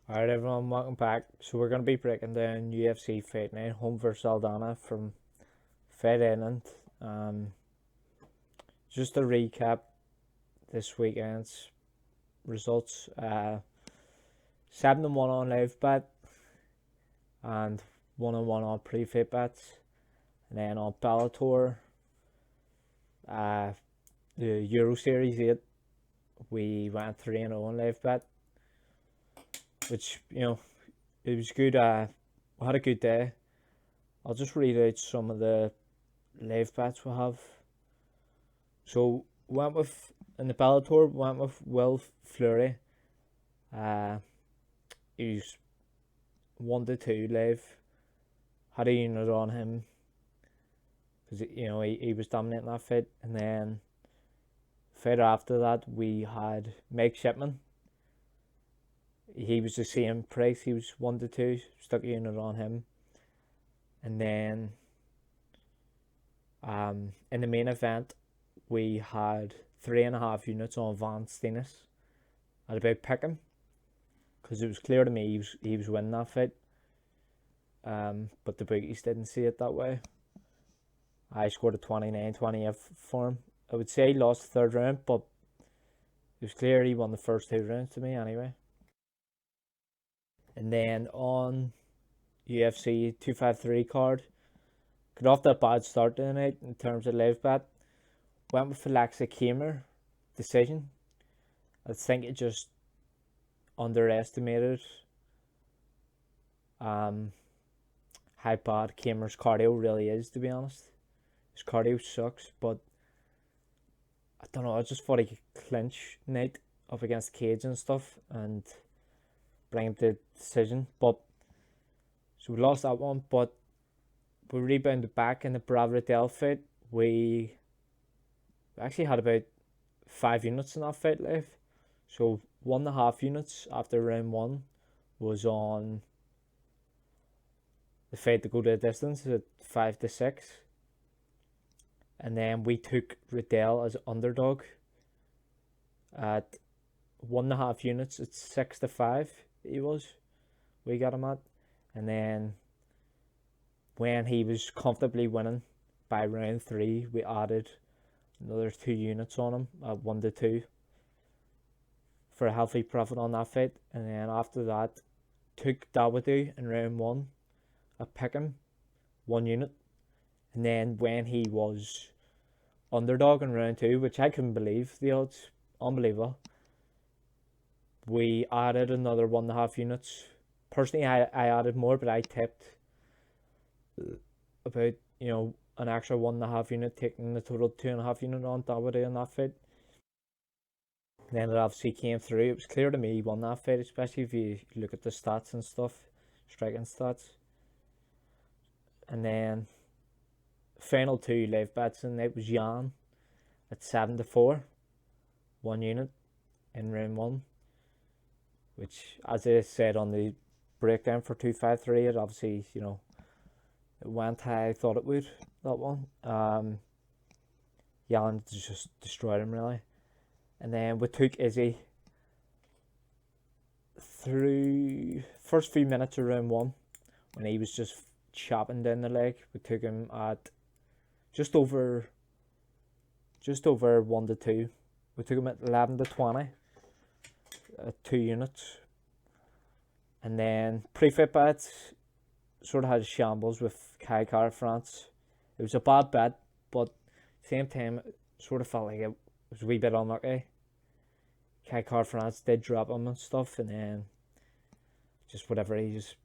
Alright everyone, welcome back. So we're going to be breaking down UFC Fight Island Holm vs Aldana from Fight Island. Just to recap this weekend's results. 7-1 on live bet and 1-1 on pre-fight bets. And then on Bellator, the Euro Series 8, we went 3-0 on live bet, which, it was good. We had a good day. I'll just read out some of the live bets we have. So in the Bellator, went with Will Fleury. He's 1-2 live. Had a unit on him because he was dominating that fight. And then fight after that, we had Mike Shipman. He was the same price. He was 1-2. Stuck a unit on him. And then in the main event, we had 3.5 units on Van Steenis. I'd about pick him because it was clear to me he was winning that fight. But the bookies didn't see it that way. I scored a 29-28 for him. I would say he lost the third round, but it was clear he won the first 2 rounds to me anyway. And then on UFC 253 card, got off to a bad start tonight in terms of live bet. Went with Alexa Kamer decision. I think it just underestimated how bad Kamer's cardio really is, to be honest. His cardio sucks, but I don't know, I just thought he could clinch Nate up against the cage and stuff and bring him to the decision. But so we lost that one, but we rebounded back in the Bravridel fight. We actually had about 5 units in that fight live. So 1.5 units after round 1 was on the fight to go to the distance at 5-6. And then we took Riddell as underdog at 1.5 units. It's 6-5 he was. We got him at. And then when he was comfortably winning by round 3, we added another 2 units on him at 1-2 for a healthy profit on that fight. And then after that, took Dawodu in round 1 at Pickham, 1 unit. And then when he was underdog in round 2, which I couldn't believe the odds, unbelievable, we added another 1.5 units. Personally, I added more, but I tipped about, an extra 1.5 unit, taking the total 2.5 unit on Dawodu in that fight. And then it obviously came through. It was clear to me he won that fight, especially if you look at the stats and stuff, striking stats. And then final 2 live bets, and it was Jan at 7-4, 1 unit in round 1, which, as I said on the breakdown for 253, it obviously, it went how I thought it would, that one. Jan just destroyed him, really. And then we took Izzy through first few minutes of round 1 when he was just chopping down the leg. We took him at just over 1-2. We took him at 11-20 at 2 units. And then pre-fit bets sort of had shambles with Kai Car France. It was a bad bet, but at the same time, it sort of felt like it was a wee bit unlucky. Kai Car France did drop him and stuff, and then just whatever, he just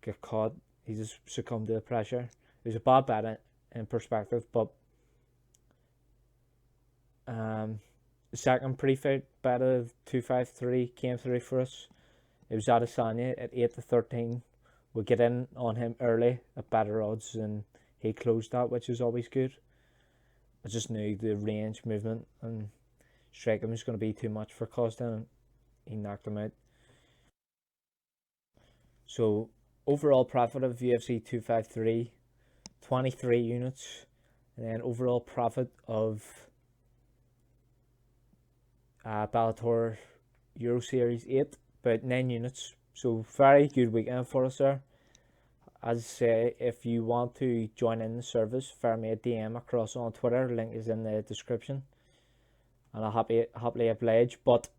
got caught. He just succumbed to the pressure. It was a bad bet in perspective, but the second pre-fight bet of 253 came through for us. It was Adesanya at 8-13. We get in on him early at better odds, and he closed that, which is always good. I just knew the range, movement, and striking was going to be too much for Costa, and he knocked him out. So overall profit of UFC 253, 23 units, and then overall profit of Bellator Euro Series 8, about 9 units, So very good weekend for us there. As I say, if you want to join in the service, fire me a DM across on Twitter. Link is in the description, and I'll happily oblige. But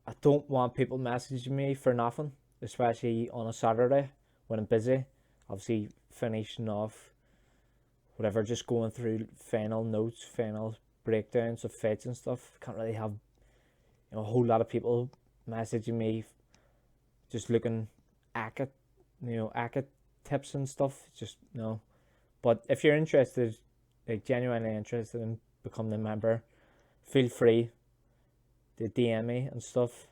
I don't want people messaging me for nothing, especially on a Saturday when I'm busy. Obviously, finishing off whatever, just going through final notes, final breakdowns of fights and stuff. Can't really have a whole lot of people messaging me just looking at tips and stuff. Just no. But if you're interested, like genuinely interested in becoming a member, feel free to DM me and stuff.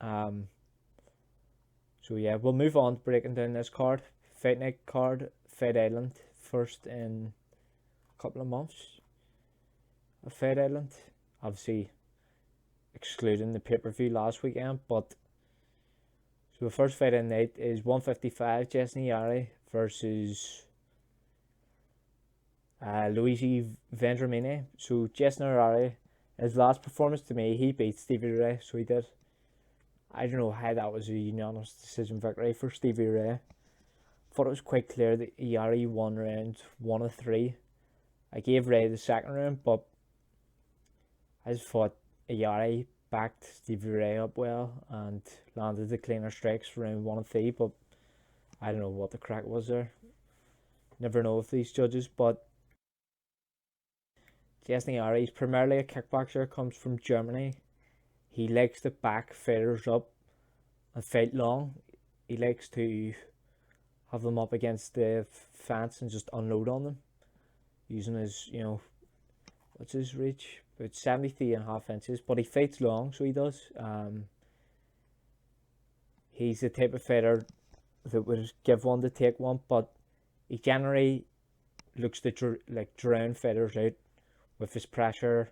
So yeah, we'll move on to breaking down this card. Fight Night card, Fight Island, first in a couple of months. A Fight Island, obviously excluding the pay-per-view last weekend, but so the first fight in night is 155, Adesanya versus Luigi Vendramini. So Adesanya, his last performance to me, he beat Stevie Ray, so he did. I don't know how that was a unanimous decision victory for Stevie Ray. Thought it was quite clear that Yari won round 1 of 3. I gave Ray the second round, but I just thought Yari backed Stevie Ray up well and landed the cleaner strikes for round 1 of 3, but I don't know what the crack was there. Never know with these judges, but Adesanya is primarily a kickboxer, comes from Germany. He likes to back fighters up and fight long. He likes to have them up against the fence and just unload on them, using his, what's his reach? About 73.5 inches, but he fights long, so he does. He's the type of fighter that would give one to take one, but he generally looks to drown fighters out with his pressure,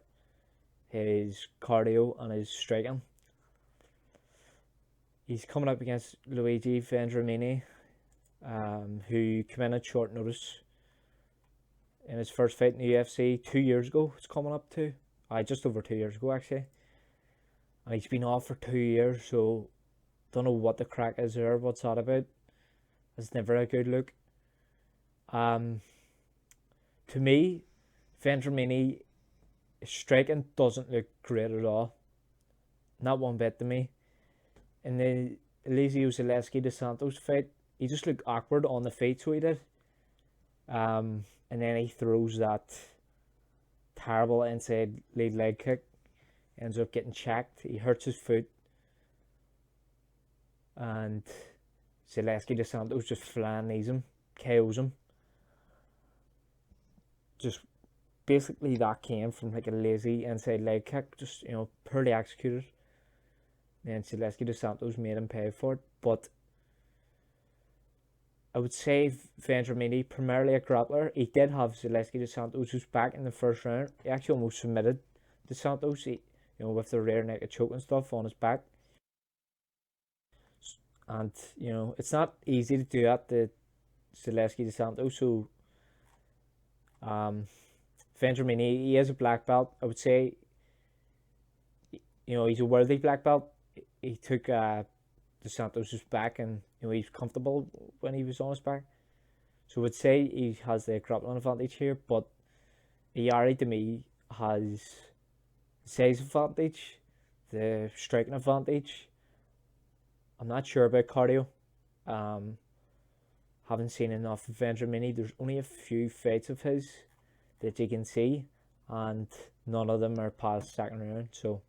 his cardio, and his striking. He's coming up against Luigi Vendramini, who came in at short notice in his first fight in the UFC 2 years ago. It's coming up to just over 2 years ago actually, and he's been off for 2 years, so don't know what the crack is there. What's that about? It's never a good look. To me, Vendramini striking doesn't look great at all. Not one bit to me. In the Elizeu Zaleski dos Santos fight, he just looked awkward on the feet, so he did. And then he throws that terrible inside lead leg kick, ends up getting checked. He hurts his foot, and Zaleski dos Santos just flying knees him, KOs him. Just basically that came from like a lazy inside leg kick, just poorly executed. And Zaleski dos Santos made him pay for it. But I would say Vendramini, primarily a grappler. He did have Zaleski dos Santos, who's back in the first round. He actually almost submitted dos Santos, with the rear naked choke and stuff on his back. And it's not easy to do that to Zaleski dos Santos. So Vendramini, he is a black belt. I would say, he's a worthy black belt. He took dos Santos' back, and he's comfortable when he was on his back. So I would say he has the grappling advantage here, but Yari to me has the size advantage, the striking advantage. I'm not sure about cardio. Haven't seen enough of Vendramini. There's only a few fights of his that you can see, and none of them are past second round. So,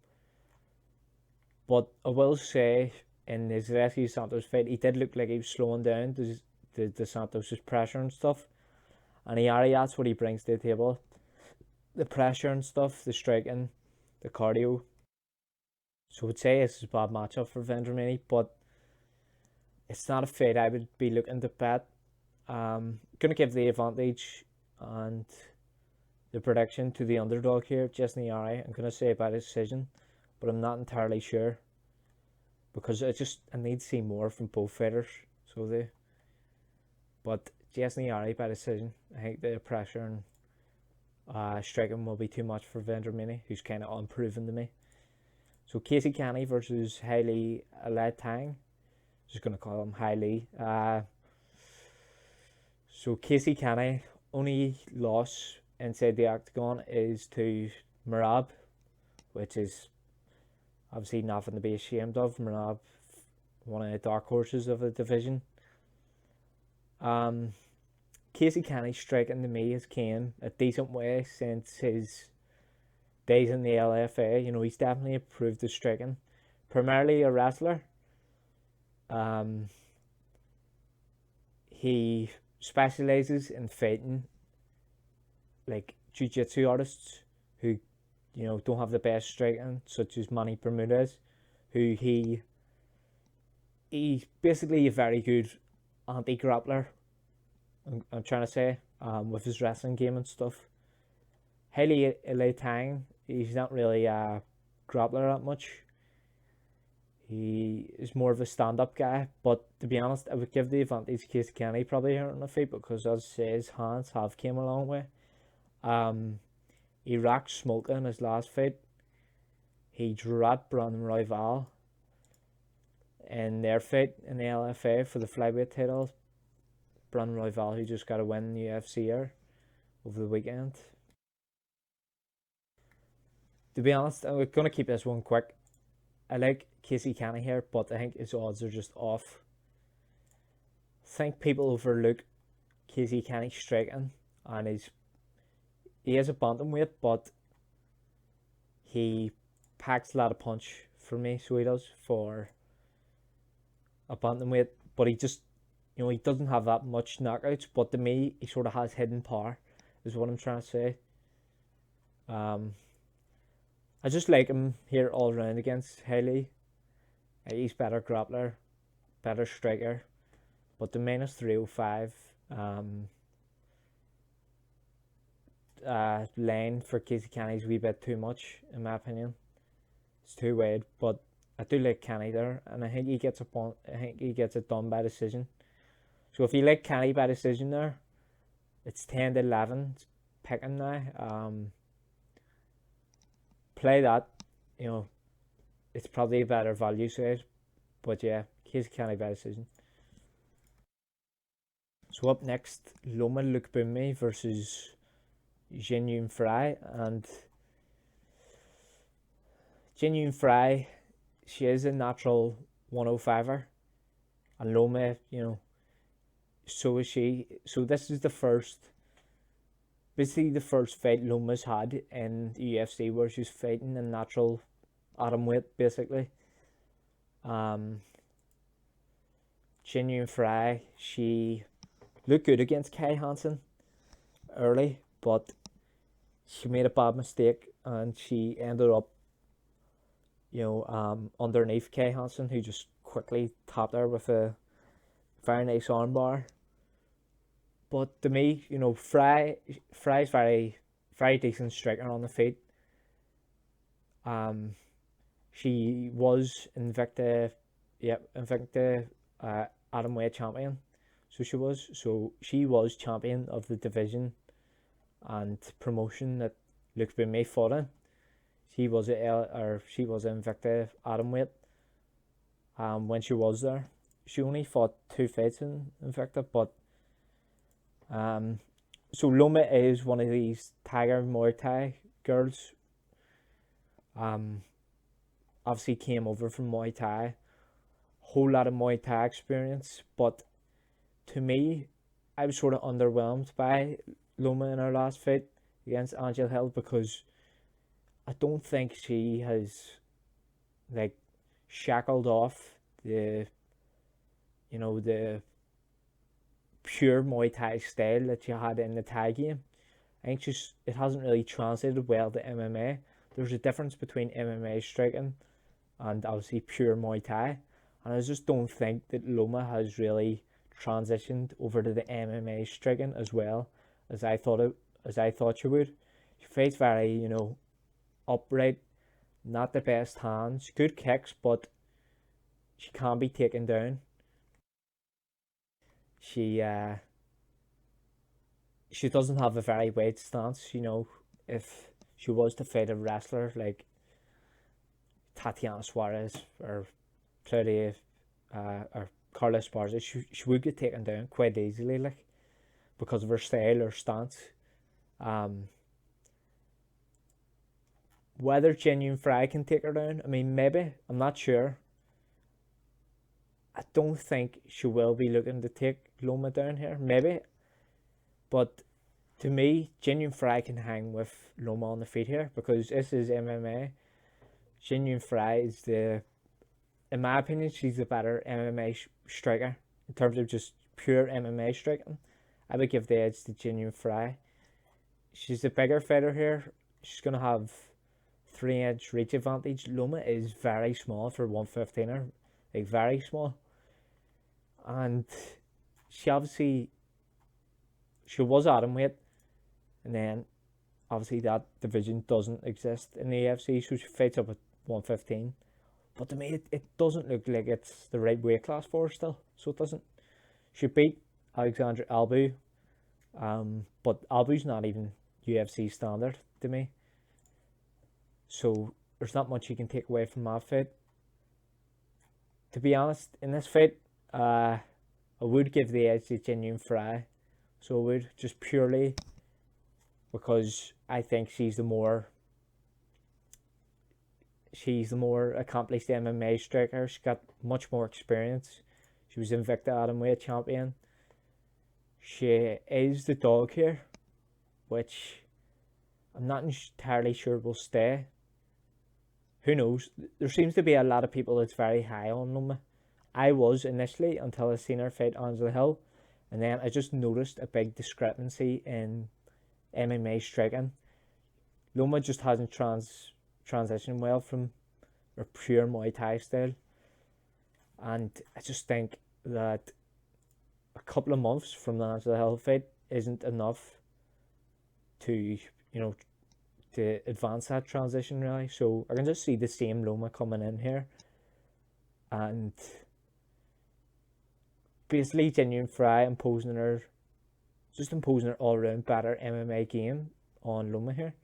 but I will say, in the Zaleski Santos fight, he did look like he was slowing down the Santos' pressure and stuff. And Yari, that's what he brings to the table. The pressure and stuff, the striking, the cardio. So I would say this is a bad matchup for Vendramini, but it's not a fight I would be looking to bet. Going to give the advantage and the prediction to the underdog here, Adesanya. I'm going to say by decision, but I'm not entirely sure, because I need to see more from both fighters. But Adesanya by decision. I think the pressure and striking will be too much for Vendramini, who's kind of unproven to me. So Casey Kenny versus Hailey Tang. Just gonna call him Hailey. So Casey Kenny only loss inside the octagon is to Merab, which is obviously nothing to be ashamed of. Merab, one of the dark horses of the division. Casey Kenny striking to me has came a decent way since his days in the LFA. You know, he's definitely improved his striking. Primarily a wrestler. He specializes in fighting like jiu-jitsu artists who, you know, don't have the best striking, such as Manny Bermudez, who he's basically a very good anti-grappler. I'm trying to say, with his wrestling game and stuff. Hailey Tang, he's not really a grappler that much. He is more of a stand-up guy, but to be honest, I would give the advantage to Casey Kenny probably here on the feet because, as I say, his hands have came a long way. He racked smoke in his last fight. He dropped Brandon Royval in their fight in the LFA for the flyweight title. Brandon Royval, who just got a win in the UFC here over the weekend. To be honest, I'm going to keep this one quick. I like Casey Kenny here, but I think his odds are just off. I think people overlook Casey Kenny striking, and he is a bantamweight, but he packs a lot of punch for me, so he does for a bantamweight, but he just, you know, he doesn't have that much knockouts, but to me, he sort of has hidden power, is what I'm trying to say. I just like him here all around against Hailey. He's better grappler, better striker, but the minus 305 lane for Casey Kenny is a wee bit too much, in my opinion. It's too wide, but I do like Kenny there, and I think he gets it done by decision. So if you like Kenny by decision there, it's 10-11. It's picking now. Play that, you know, it's probably a better value side, but yeah, Casey Kenny by decision. So up next, Loma Lookboonmee versus Jin Yun Fry, and Jin Yun Fry, she is a natural 105er, and Loma, you know, so is she. So this is basically the first fight Loma's had in the UFC where she's fighting a natural atomweight, basically. Jin Yun Fry, she looked good against Kai Hansen early, but she made a bad mistake and she ended up, you know, underneath Kai Hansen, who just quickly tapped her with a very nice armbar. But to me, you know, Fry's very, very decent striker on the feet. She was Invicta atomweight champion. So she was champion of the division and promotion that Lookboonmee fought in. She was Invicta atomweight. When she was there, she only fought 2 fights in Invicta, but so Loma is one of these Tiger Muay Thai girls. Obviously came over from Muay Thai, whole lot of Muay Thai experience, but to me, I was sort of underwhelmed by Loma in her last fight against Angel Hill because I don't think she has like shackled off the pure Muay Thai style that she had in the Thai game. I think it hasn't really translated well to MMA. There's a difference between MMA striking and obviously pure Muay Thai, and I just don't think that Loma has really transitioned over to the MMA striking as well as I thought she would. She fights very, you know, upright, not the best hands, good kicks, but she can be taken down. She doesn't have a very wide stance, you know. If she was to fight a wrestler, like Tatiana Suarez or Claudia or Carla Esparza, she would get taken down quite easily, like, because of her style or stance. Whether Genuine Fry can take her down, I mean, maybe. I'm not sure. I don't think she will be looking to take Loma down here. Maybe. But to me, Genuine Fry can hang with Loma on the feet here because this is MMA. Genuine Fry is in my opinion, she's the better MMA striker in terms of just pure MMA striking. I would give the edge to Genuine Fry. She's the bigger fighter here. She's going to have 3-inch reach advantage. Loma is very small for 115er, like very small. And she was atomweight, and then obviously that division doesn't exist in the UFC, so she fights up at 115. But to me, it doesn't look like it's the right weight class for her still, so it doesn't. She beat Alexandra Albu, but Albu's not even UFC standard to me. So there's not much you can take away from that fight. To be honest, in this fight, I would give the edge to Genuine Fry. So I would, just purely because I think she's the more accomplished MMA striker. She's got much more experience. She was Invicta Atomweight champion. She is the dog here, which I'm not entirely sure will stay. Who knows? There seems to be a lot of people that's very high on Loma. I was initially until I seen her fight Angela Hill, and then I just noticed a big discrepancy in MMA striking. Loma just hasn't transitioned well from her pure Muay Thai style, and I just think that a couple of months from the Angela Hill fight isn't enough to to advance that transition really. So I can just see the same Loma coming in here, and basically Genuine Fry imposing her all round better MMA game on Loma here.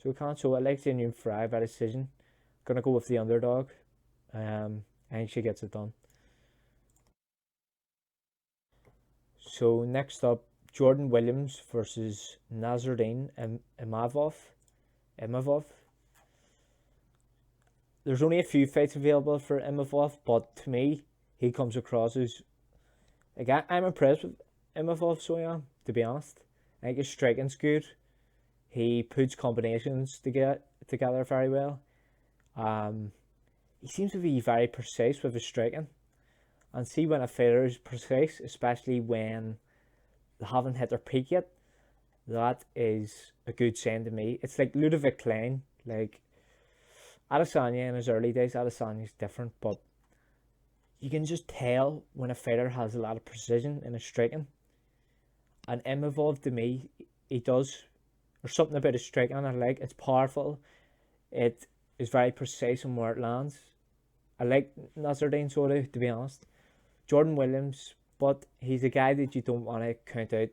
So we can't. So I like Genuine Fry by decision. Gonna go with the underdog. I think she gets it done. So next up, Jordan Williams versus Nasruddin Imavov. There's only a few fights available for Imavov, but to me, he comes across as like I'm impressed with Imavov, so I am, to be honest. I think his striking's good. He puts combinations together very well. He seems to be very precise with his striking. And see, when a fighter is precise, especially when they haven't hit their peak yet, that is a good sign to me. It's like Ludovic Klein, like Adesanya in his early days. Adesanya's different, but you can just tell when a fighter has a lot of precision in his striking. And Imavov, to me, he does. There's something about his striking I like. It's powerful. It is very precise in where it lands. I like Nasruddin sort of, to be honest. Jordan Williams, but he's a guy that you don't want to count out,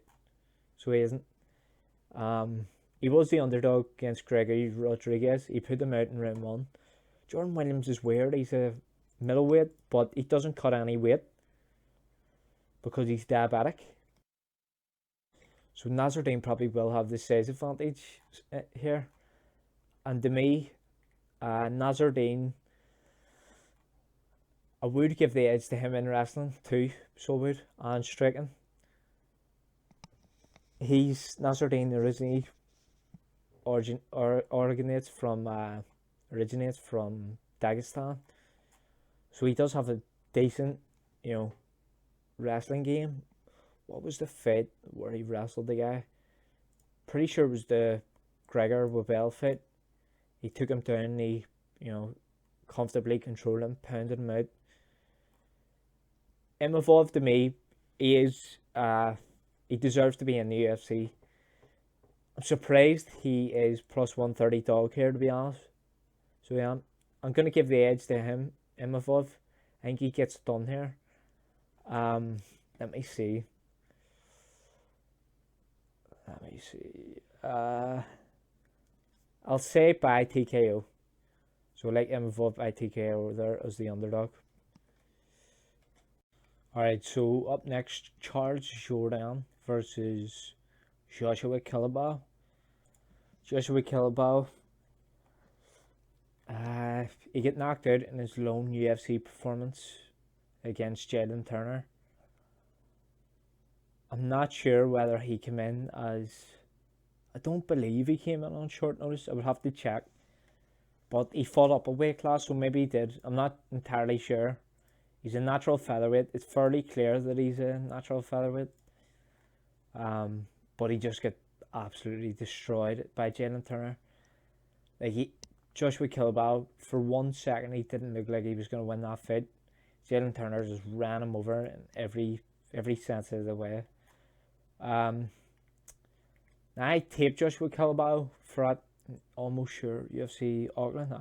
so he isn't. He was the underdog against Gregory Rodriguez. He put him out in round 1. Jordan Williams is weird. He's a middleweight, but he doesn't cut any weight because he's diabetic. So Nasruddin probably will have the size advantage here. And to me, Nasruddin, I would give the edge to him in wrestling too, so I would, and striking. Nasruddin originally originates from Dagestan, so he does have a decent, wrestling game. What was the fight where he wrestled the guy? Pretty sure it was the Gregor Wabel fight. He took him down and he, comfortably controlled him, pounded him out. Imavov, to me, he deserves to be in the UFC. I'm surprised he is plus 130 dog here, to be honest. So yeah, I'm going to give the edge to him, Imavov. I think he gets done here. Let me see. I'll say by TKO. So I like him above ITK over there as the underdog. Alright, so up next, Charles Jourdain versus Joshua Killabao. Joshua Killabao, he got knocked out in his lone UFC performance against Jalen Turner. I'm not sure whether he came in as... I don't believe he came in on short notice. I would have to check. But he fought up a weight class, so maybe he did. I'm not entirely sure. He's a natural featherweight. It's fairly clear that he's a natural featherweight. But he just got absolutely destroyed by Jalen Turner. Joshua Killabao, for 1 second, he didn't look like he was going to win that fight. Jalen Turner just ran him over in every sense of the way. I taped Joshua Killabao for that, almost sure, UFC Auckland.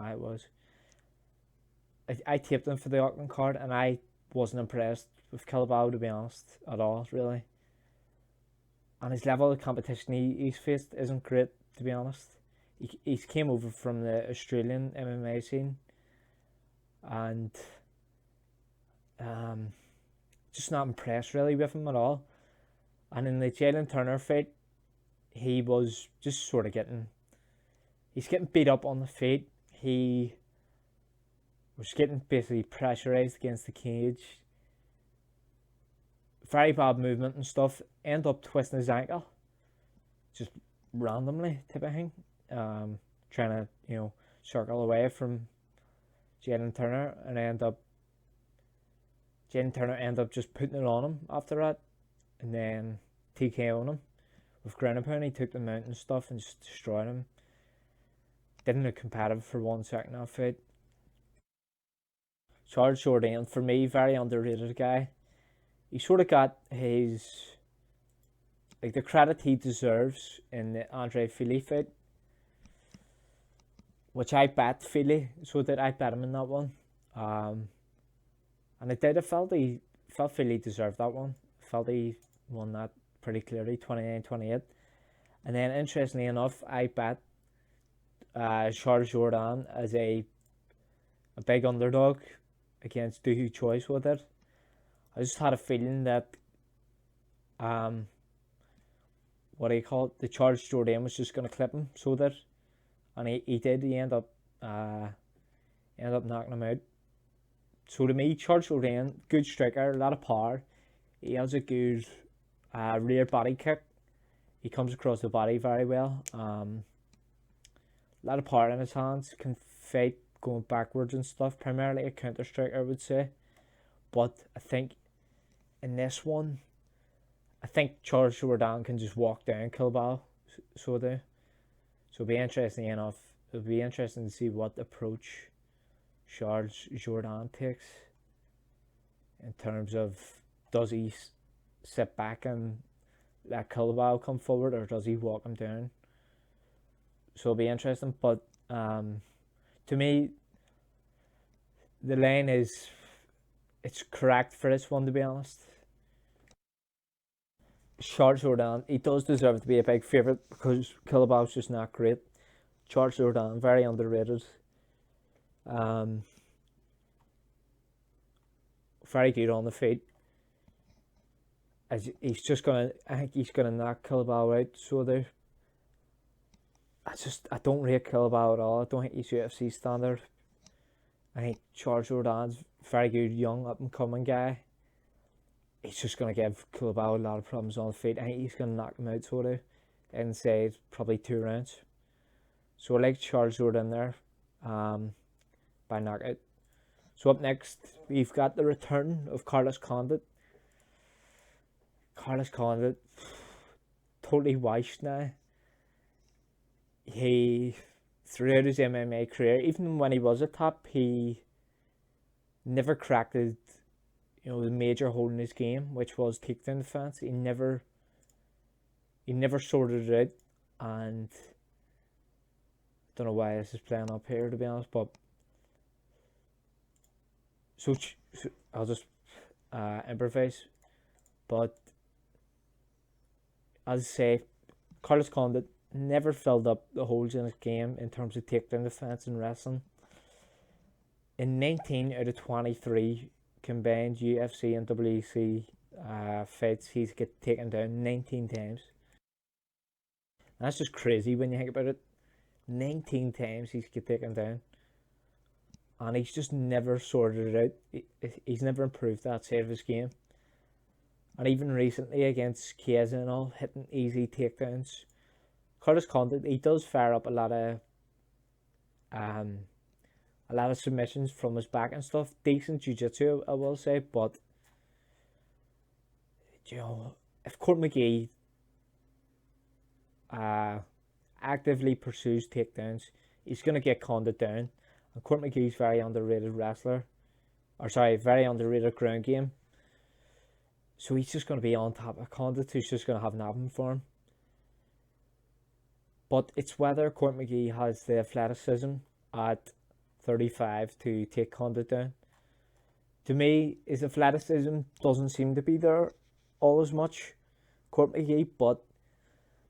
I taped him for the Auckland card, and I wasn't impressed with Killabao, to be honest, at all, really. And his level of competition he's faced isn't great, to be honest. He's came over from the Australian MMA scene, and just not impressed really with him at all. And in the Jalen Turner fight, he was just sort of getting beat up on the feet. He was getting basically pressurized against the cage. Very bad movement and stuff. End up twisting his ankle, just randomly type of thing. Trying to circle away from Jalen Turner, and Jalen Turner ended up just putting it on him after that, and then TKO'ing him with ground and pound. He took the mount and stuff and just destroyed him. Didn't look competitive for 1 second that fight. Charles Jourdain, for me, very underrated guy. He sort of got the credit he deserves in the Andre Fili fight, which I bet Fili, so that I bet him in that one. And I did. I felt Fili deserved that one. I felt he won that pretty clearly, 29-28. And then, interestingly enough, I bet Charles Jourdain as a big underdog against Doo Ho Choi's with it. I just had a feeling that the Charles Jourdain was just going to clip him, so that, and he did. He ended up knocking him out. So to me, Charles Jourdain, good striker, a lot of power. He has a good rear body kick. He comes across the body very well. A lot of power in his hands. Can fight going backwards and stuff. Primarily a counter striker, I would say. But I think in this one, Charles Jourdain can just walk down Killabao. So it'll be interesting enough. It'll be interesting to see what approach Charles Jourdain takes in terms of, does he sit back and let Killabao come forward, or does he walk him down? So it'll be interesting. But to me, the lane it's correct for this one, to be honest. Charles Jourdain, he does deserve to be a big favourite because Killabao's just not great. Charles Jourdain, very underrated. Very good on the feet. I think he's gonna knock Killabao out. So I don't rate Killabao at all. I don't think he's UFC standard. I think Charles Jourdain's very good, young, up and coming guy. He's just gonna give Killabao a lot of problems on the feet. I think he's gonna knock him out, and say it's probably 2 rounds. So I like Charles Jourdain there, by knockout. So up next, we've got the return of Carlos Condit. Carlos Condit, totally washed now. He, throughout his MMA career, even when he was at top, he never cracked the major hole in his game, which was takedown defense. He never sorted it out, and I don't know why this is playing up here, to be honest, but so I'll just improvise. But as I say, Carlos Condit never filled up the holes in his game in terms of takedown defense and wrestling. in 19 out of 23 combined UFC and WEC fights, he's get taken down 19 times. That's just crazy when you think about it. 19 times he's get taken down. And he's just never sorted it out. He's never improved that side of his game. And even recently against Chiesa and all, hitting easy takedowns. Curtis Condit, he does fire up a lot of submissions from his back and stuff. Decent jiu-jitsu, I will say, but you know, if Court McGee actively pursues takedowns, he's gonna get Condit down. And Court McGee's very underrated wrestler, very underrated ground game. So he's just gonna be on top of Condit, who's just gonna have nothing for him. But it's whether Court McGee has the athleticism at 35 to take Condit down. To me, his athleticism doesn't seem to be there all as much, Court McGee, but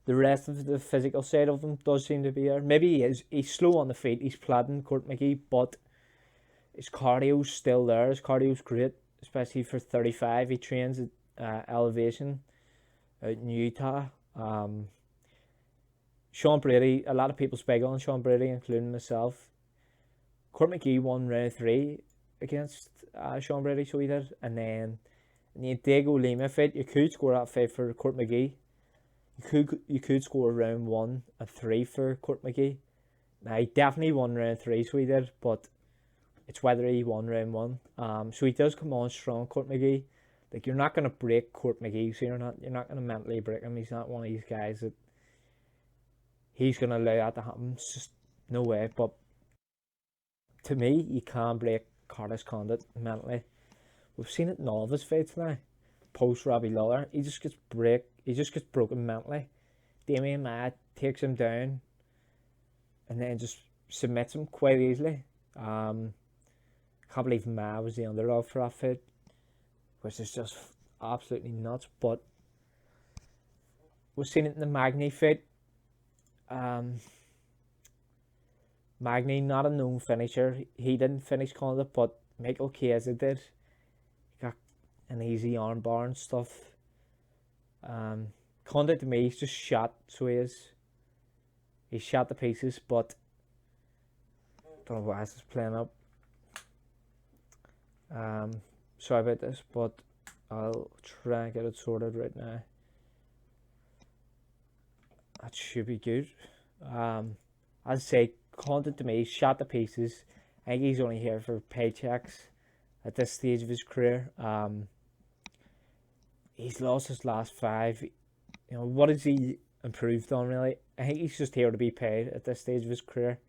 the rest of the physical side of him does seem to be there. Maybe he's slow on the feet, he's plodding, Court McGee, but his cardio's still there. His cardio's great, especially for 35. He trains at Elevation out in Utah. Sean Brady, a lot of people's big on Sean Brady, including myself. Court McGee won round 3 against Sean Brady, so he did. And then in the Diego Lima fight, you could score that fight for Court McGee. You could score round 1 and 3 for Court McGee. Now, he definitely won round 3, so he did, but it's whether he won round 1. So he does come on strong, Court McGee. Like, you're not going to break Court McGee, so you're not going to mentally break him. He's not one of these guys that he's going to allow that to happen. It's just no way. But to me, you can't break Curtis Condit mentally. We've seen it in all of his fights now. Post Robbie Lawler, he just gets broken mentally. Damian Maia takes him down and then just submits him quite easily. Can't believe Maia was the underdog for that fight, which is just absolutely nuts. But we've seen it in the Magny fight. Magny, not a known finisher. He didn't finish Condit, but Michael Chiesa did. He got an easy armbar and stuff. Condit, to me, he's just shot, so he is. He's shot to pieces, but don't know why this is playing up. Sorry about this, but I'll try and get it sorted right now. That should be good. As I say, Condit to me, shot to pieces. I think he's only here for paychecks at this stage of his career. He's lost his last 5. You know, what has he improved on, really? I think he's just here to be paid at this stage of his career.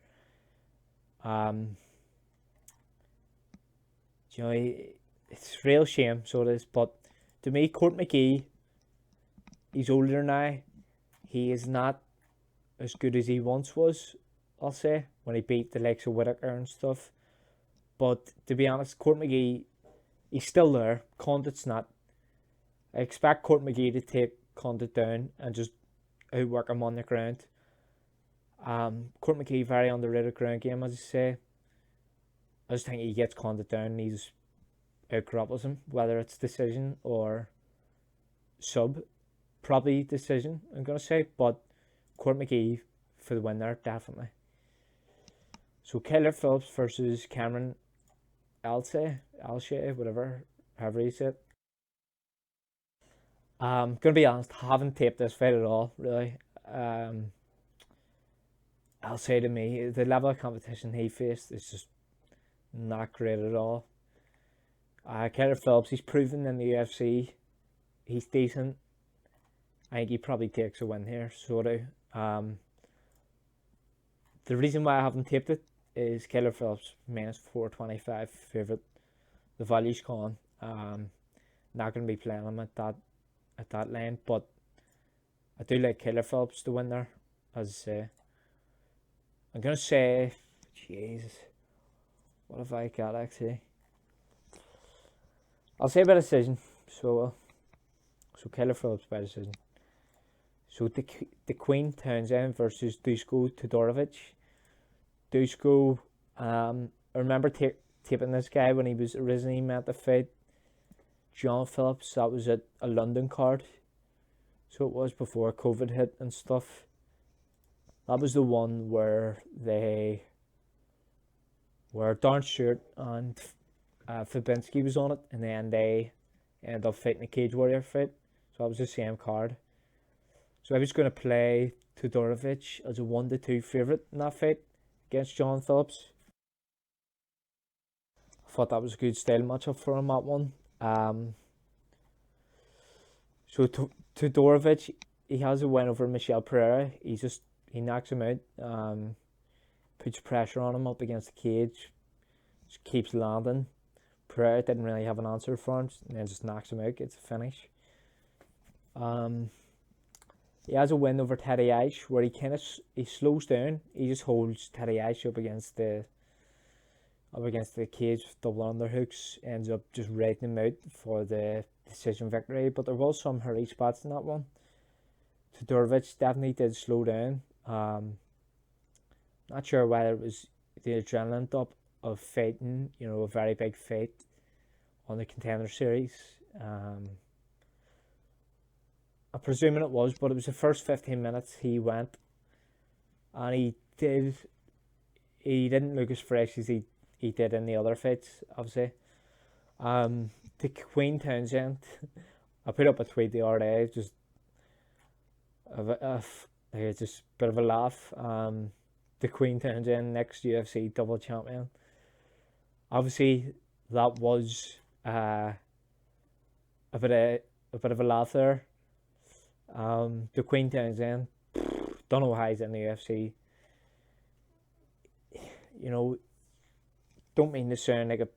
You know, it's a real shame, so it is. But to me, Court McGee, he's older now. He is not as good as he once was, I'll say, when he beat the likes of Whittaker and stuff. But to be honest, Court McGee, he's still there. Condit's not. I expect Court McGee to take Condit down and just outwork him on the ground. Court McGee, very underrated ground game, as I say. I just think he gets Condit down and he just out-grapples him, whether it's decision or sub. Probably decision, I'm going to say, but Court McGee for the win there, definitely. So Kyler Phillips versus Cameron Alshey, whatever, however you say it. I'm going to be honest, I haven't taped this fight at all, really. Alshey, to me, the level of competition he faced is just not great at all. Kyler Phillips, he's proven in the UFC, he's decent. I think he probably takes a win here, so do. The reason why I haven't taped it is Kyler Phillips minus 425 favourite. The value's gone. Not going to be playing him at that lane, but I do like Kyler Phillips to win there, as I say. I'm going to say, Jesus, what have I got actually? I'll say by decision, so Kyler Phillips by decision. So the Queen Townsend versus Dusko Todorovic. Dusko, I remember taping this guy when he was originally meant to fight John Phillips. That was at a London card, so it was before COVID hit and stuff. That was the one where Darren Stewart and Fabinski was on it, and then they ended up fighting a Cage Warrior fight. So that was the same card. So I was going to play Todorovic as a 1-2 favourite in that fight against John Phillips. I thought that was a good style matchup for him, that one. So Todorovic, he has a win over Michel Pereira. He knocks him out, puts pressure on him up against the cage, just keeps landing. Pereira didn't really have an answer for him, and then just knocks him out, gets a finish. He has a win over Teddy Ice, where he slows down. He just holds Teddy Ice up against the cage with double underhooks, ends up just raiding him out for the decision victory. But there was some hurry spots in that one. Todorovic definitely did slow down. Not sure whether it was the adrenaline dump of fighting, a very big fight on the Contender Series. I'm presuming it was, but it was the first 15 minutes he went, and he didn't look as fresh as he did in the other fights, obviously. The Queen Townsend, I put up a tweet the other day, just a bit of a laugh. The Queen Townsend, next UFC double champion. Obviously, that was a bit of a laugh there. The Queen Townsend, don't know how he's in the UFC. Don't mean to sound like a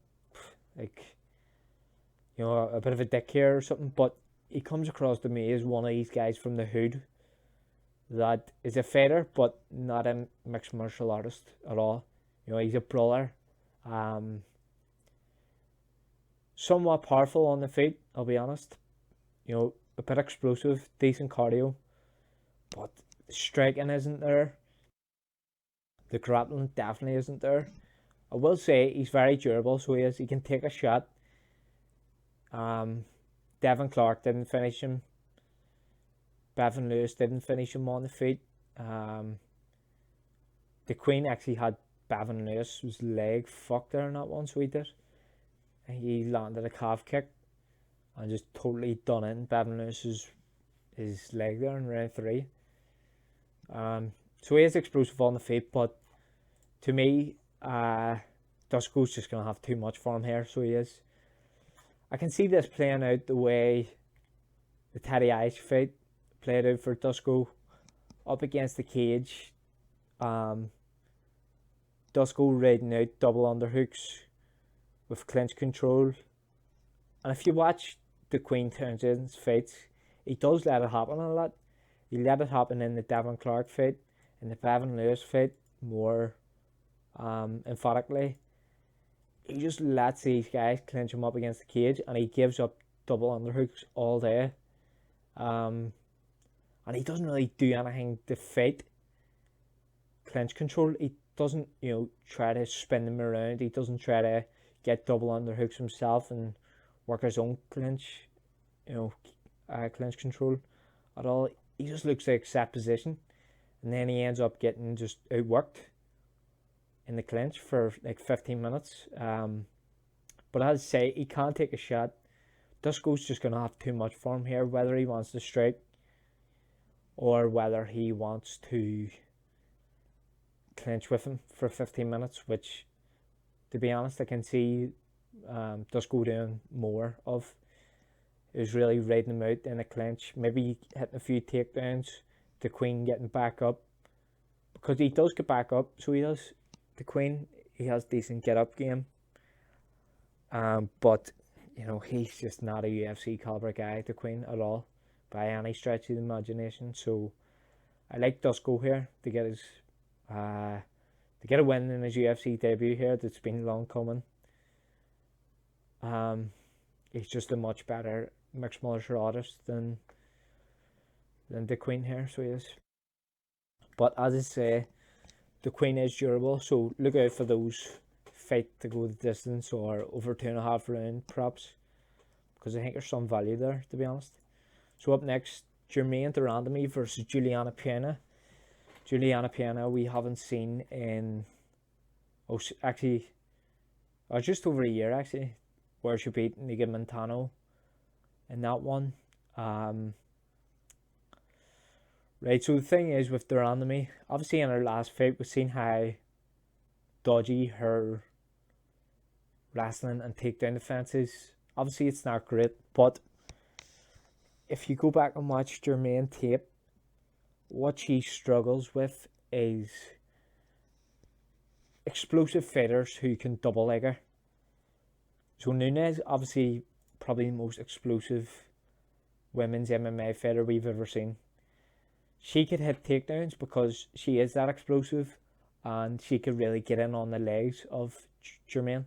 bit of a dick here or something, but he comes across to me as one of these guys from the hood that is a fighter, but not a mixed martial artist at all. He's a brawler. Somewhat powerful on the feet, I'll be honest. A bit explosive, decent cardio, but the striking isn't there. The grappling definitely isn't there. I will say he's very durable, so he can take a shot. Devin Clark didn't finish him. Bevan Lewis didn't finish him on the feet. The Queen actually had Bevan Lewis's leg fucked there in that one, so he did. He landed a calf kick and just totally done in Bevan Lewis's his leg there in round 3. So he is explosive on the feet, but to me, Dusko's just going to have too much for him here, so he is. I can see this playing out the way the Teddy Ice fight played out for Dusko, up against the cage. Dusko raiding out double underhooks with clinch control. And if you watch the Queen Townsend's fights, he does let it happen a lot. He let it happen in the Devin Clark fight, in the Bevan Lewis fight more emphatically. He just lets these guys clinch him up against the cage, and he gives up double underhooks all day. And he doesn't really do anything to fight clinch control. He doesn't, try to spin them around. He doesn't try to get double underhooks himself and work his own clinch, clinch control at all. He just looks like set position, and then he ends up getting just outworked in the clinch for like 15 minutes. But as I say, he can't take a shot. Dusko's just going to have too much for him here, whether he wants to strike or whether he wants to clinch with him for 15 minutes, which, to be honest, I can see Dusko doing more of. Is really raiding him out in a clinch, maybe hitting a few takedowns, the Queen getting back up, because he does get back up, so he does. The Queen, he has decent get up game, but he's just not a UFC caliber guy, the Queen, at all, by any stretch of the imagination. So I like Dusko here to get his to get a win in his UFC debut here. That's been long coming. He's just a much better mixed martial artist than the Queen here, so he is. But as I say, the Queen is durable, so look out for those fight to go the distance or over 2.5 round props, because I think there's some value there, to be honest. So up next, Germaine de Randamie versus Juliana Pena. Juliana Pena we haven't seen in just over a year actually, where she beat Niga Montano in that one. Right, so the thing is with de Randamie, obviously in her last fight we've seen how dodgy her wrestling and takedown defense is. Obviously it's not great, but if you go back and watch Germaine tape, what she struggles with is explosive fighters who can double leg her. So Nunes, obviously probably the most explosive women's MMA fighter we've ever seen. She could hit takedowns because she is that explosive, and she could really get in on the legs of Germaine,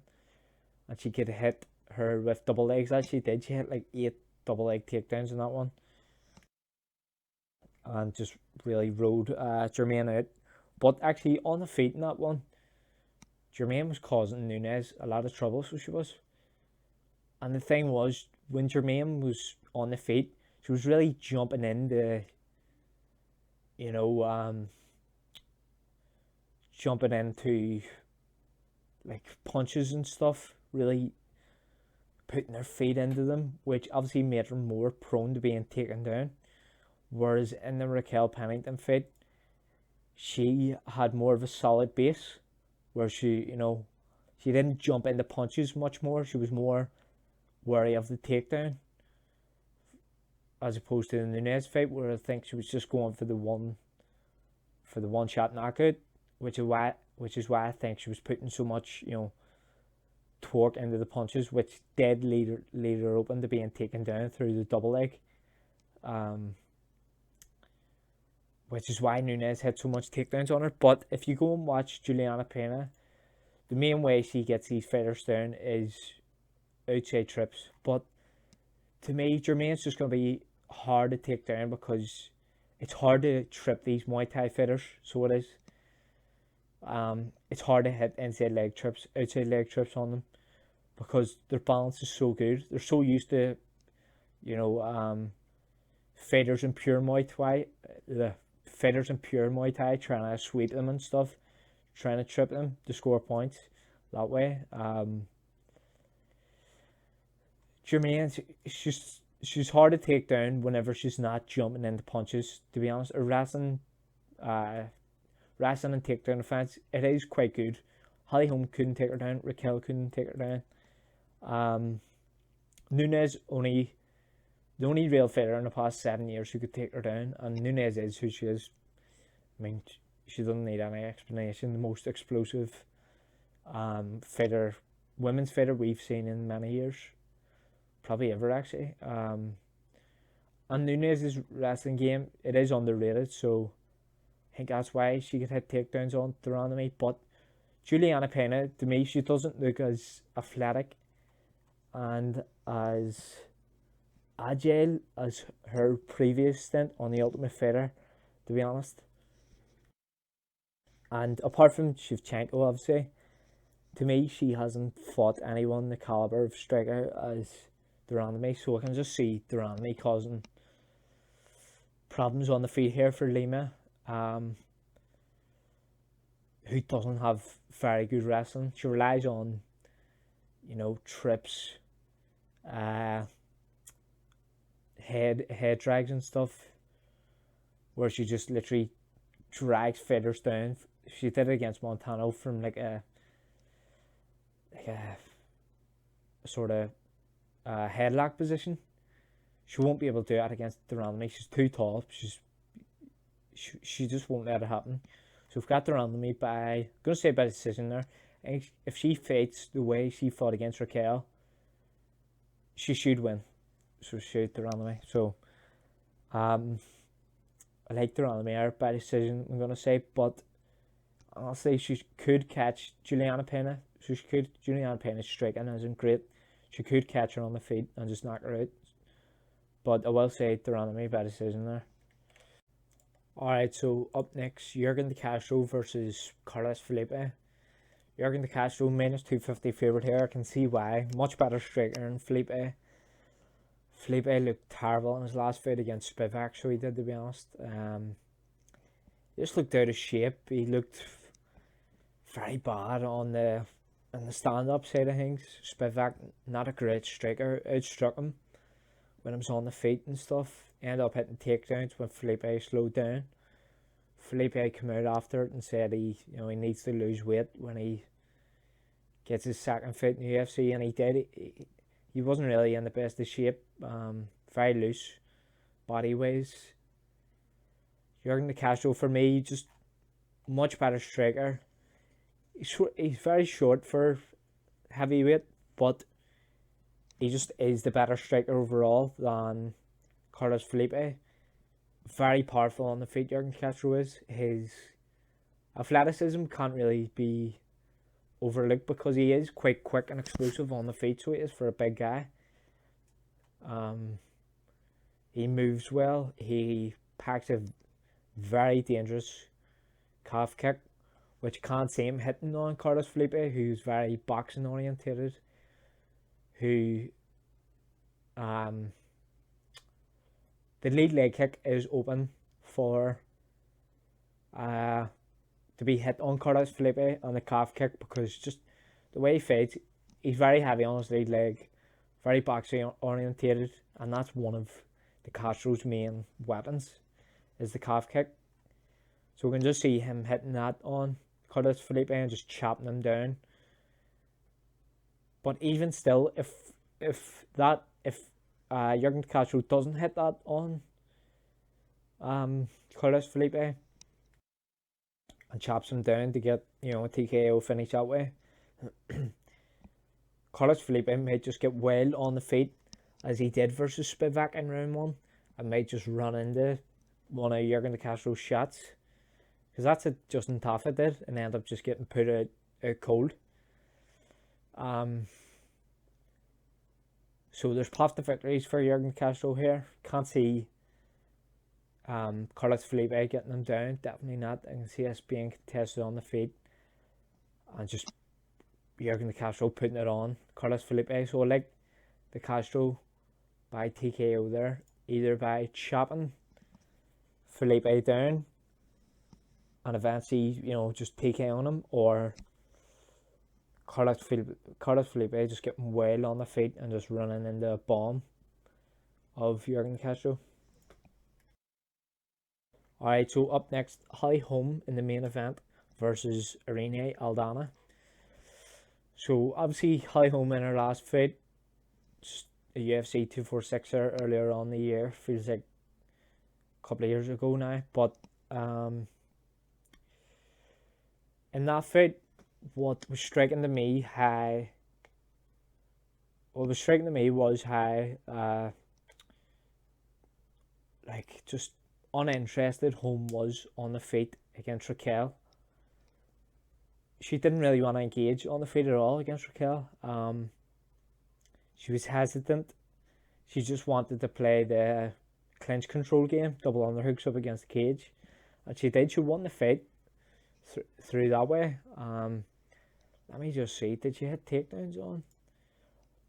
and she could hit her with double legs as she did. She hit like 8 double leg takedowns in that one, and just really rode Germaine out. But actually on the feet in that one, Germaine was causing Nunes a lot of trouble, so she was. And the thing was, when Germaine was on the feet, she was really jumping into, jumping into like punches and stuff, really putting her feet into them, which obviously made her more prone to being taken down. Whereas in the Raquel Pennington fight, she had more of a solid base, where she didn't jump into punches much more. She was more wary of the takedown, as opposed to the Nunes fight, where I think she was just going for the one shot knockout, which is why I think she was putting so much torque into the punches, which did lead her open to being taken down through the double leg, which is why Nunes had so much takedowns on her. But if you go and watch Juliana Pena, the main way she gets these fighters down is outside trips. But to me, Germaine's just going to be hard to take down because it's hard to trip these Muay Thai fighters, so it is. It's hard to hit inside leg trips, outside leg trips on them, because their balance is so good. They're so used to, fighters in pure Muay Thai, trying to sweep them and stuff, trying to trip them to score points that way. Germaine, she's hard to take down whenever she's not jumping into punches, to be honest. Her wrestling and takedown defense, it is quite good. Holly Holm couldn't take her down. Raquel couldn't take her down. Nunes, the only real fighter in the past 7 years who could take her down, and Nunes is who she is. I mean, she doesn't need any explanation. The most explosive women's fighter we've seen in many years, probably ever actually. And Nunes' wrestling game, it is underrated, so I think that's why she could hit takedowns on de Randamie. But Juliana Pena, to me, she doesn't look as athletic and as agile as her previous stint on The Ultimate Fighter, to be honest. And apart from Shevchenko, obviously, to me, she hasn't fought anyone the caliber of striker as de Randamie, so I can just see de Randamie causing problems on the feet here for Lima, who doesn't have very good wrestling. She relies on, trips, head drags and stuff, where she just literally drags fighters down. She did it against Montano from like a sort of headlock position. She won't be able to do that against de Randamie. She's too tall. She just won't let it happen. So we've got de Randamie by decision there. And if she fights the way she fought against Raquel, she should win. So should de Randamie. So I like de Randamie by decision, I'm gonna say, but I'll say she could catch Juliana Pena. So Juliana Pena's striking isn't great. She could catch her on the feet and just knock her out. But I will say de Randamie by decision there. Alright, so up next, Jurgen de Castro versus Carlos Felipe. Jürgen De Castro minus 250 favourite here. I can see why. Much better striker than Felipe. Felipe looked terrible in his last fight against Spivak, so he did, to be honest. He just looked out of shape. He looked very bad on the stand-up side of things. Spivak, not a great striker, outstruck him when he was on the feet and stuff. Ended up hitting takedowns when Felipe slowed down. Felipe came out after it and said he needs to lose weight when he gets his second fight in the UFC, and he did. He wasn't really in the best of shape. Very loose body wise. Jürgen De Castro, for me, just much better striker. He's very short for heavyweight, but he just is the better striker overall than Carlos Felipe. Very powerful on the feet, Jürgen De Castro is. His athleticism can't really be overlooked because he is quite quick and explosive on the feet, so he is for a big guy. He moves well. He packs a very dangerous calf kick, which you can't see him hitting on Carlos Felipe, who's very boxing orientated, who the lead leg kick is open for to be hit on Carlos Felipe on the calf kick, because just the way he fights, he's very heavy on his lead leg, very boxing orientated, and that's one of the Castro's main weapons, is the calf kick. So we can just see him hitting that on Carlos Felipe and just chopping him down. But even still, if Jürgen De Castro doesn't hit that on Carlos Felipe and chops him down to get a TKO finish that way, Carlos Felipe might just get wailed on the feet as he did versus Spivak in round 1, and might just run into one of Jürgen De Castro's shots, because that's what Justin Tafa did, and ended up just getting put out cold. So there's path to victories for Jürgen De Castro here. Can't see Carlos Felipe getting him down. Definitely not. I can see us being contested on the feet, and just Jürgen De Castro putting it on Carlos Felipe. So I like De Castro by TKO there, either by chopping Felipe down and eventually just TKOing him, or Carlos Felipe just getting well on the feet and just running into a bomb of Jürgen De Castro. Alright, so up next, Holly Holm in the main event versus Irene Aldana. So obviously Holly Holm in her last fight, just a UFC 246er earlier on the year, feels like a couple of years ago now, but in that fight, what was striking to me was how just uninterested Holm was on the feet against Raquel. She didn't really want to engage on the feet at all against Raquel. She was hesitant. She just wanted to play the clinch control game, double underhooks up against the cage, and she did. She won the fight through that way. Let me just see. Did she hit takedowns on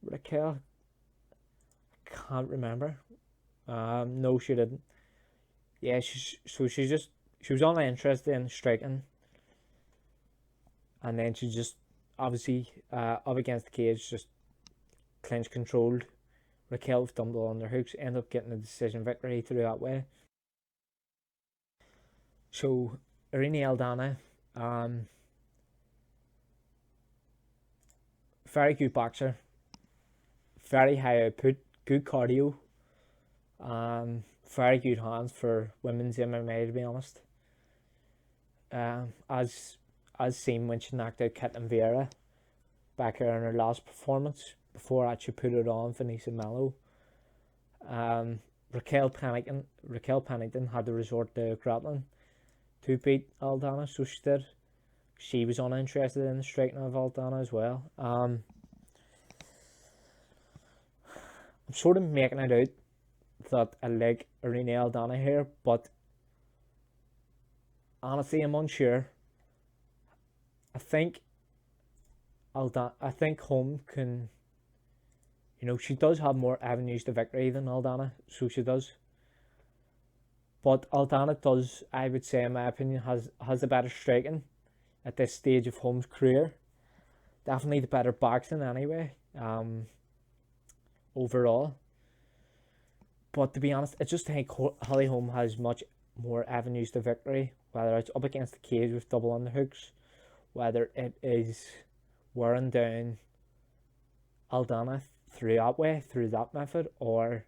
Raquel? I can't remember. No, she didn't. Yeah, she was only interested in striking, and then she just obviously up against the cage, just clinch controlled Raquel with double underhooks, ended up getting a decision victory through that way. So Irene Aldana, very good boxer, very high output, good cardio, very good hands for women's MMA, to be honest. As seen when she knocked out Caitlin Vieira back here in her last performance, before actually put it on Vanessa Mello. Raquel Pennington had to resort to grappling to beat Aldana, so she did. She was uninterested in the striking of Aldana as well. I'm sort of making it out that I like Irene Aldana here, but honestly I'm unsure. I think I think Holm can, she does have more avenues to victory than Aldana, so she does. But Aldana does, I would say, in my opinion, has the better striking at this stage of Holm's career. Definitely the better boxing anyway, overall. But to be honest, I just think Holly Holm has much more avenues to victory, whether it's up against the cage with double underhooks, whether it is wearing down Aldana through that method, or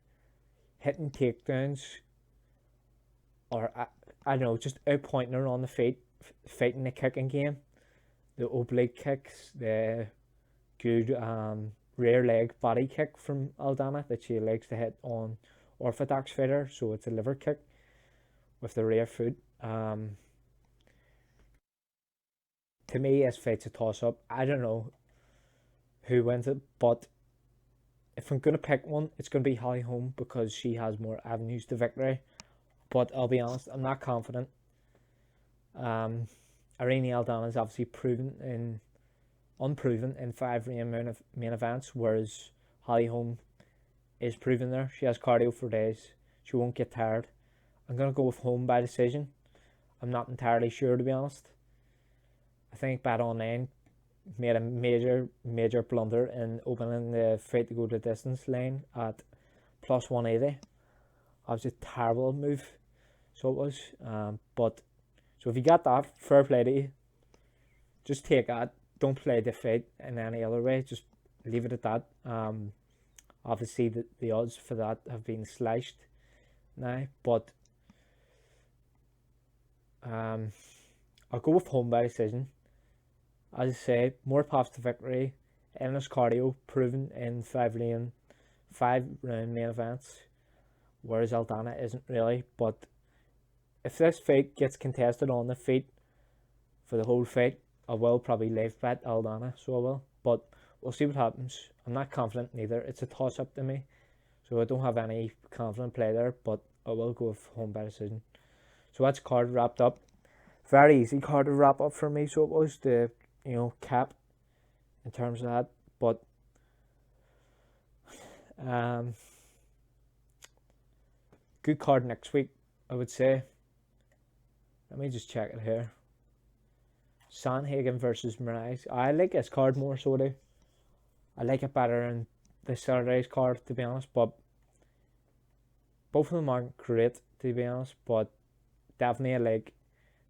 hitting takedowns, or I don't know, just outpointing her on the feet, fighting the kicking game, the oblique kicks, the good rear leg body kick from Aldana that she likes to hit on orthodox fighter, so it's a liver kick with the rear foot. To me, this fight's a toss up. I don't know who wins it, but if I'm gonna pick one, it's gonna be Holly Holm because she has more avenues to victory. But I'll be honest, I'm not confident. Irene Aldana is obviously unproven in 5 main events, whereas Holly Holm is proven there. She has cardio for days. She won't get tired. I'm gonna go with Holm by decision. I'm not entirely sure, to be honest. I think Bet Online made a major blunder in opening the fight to go to distance lane at plus 180. That was a terrible move, so it was. But so if you got that, fair play to you. Just take that. Don't play the fight in any other way. Just leave it at that. Obviously the odds for that have been sliced now, but I'll go with Holm by decision. As I say, more paths to victory, endless cardio proven in 5 round main events, whereas Aldana isn't really. But if this fight gets contested on the feet for the whole fight, I will probably live bet Aldana, so I will. But we'll see what happens. I'm not confident neither. It's a toss up to me, so I don't have any confident play there. But I will go with Holm by decision. So that's card wrapped up. Very easy card to wrap up for me. So it was the cap in terms of that, but good card next week, I would say. Let me just check it here. Sandhagen versus Moraes. I like this card more, so I do. I like it better than the Saturday's card, to be honest, but both of them aren't great, to be honest, but definitely I like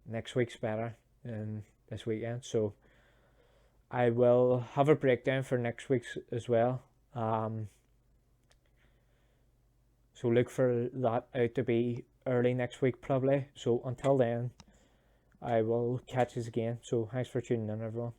next week's better than this weekend, so I will have a breakdown for next week's as well. So look for that out to be early next week probably. So until then, I will catch you again. So thanks for tuning in, everyone.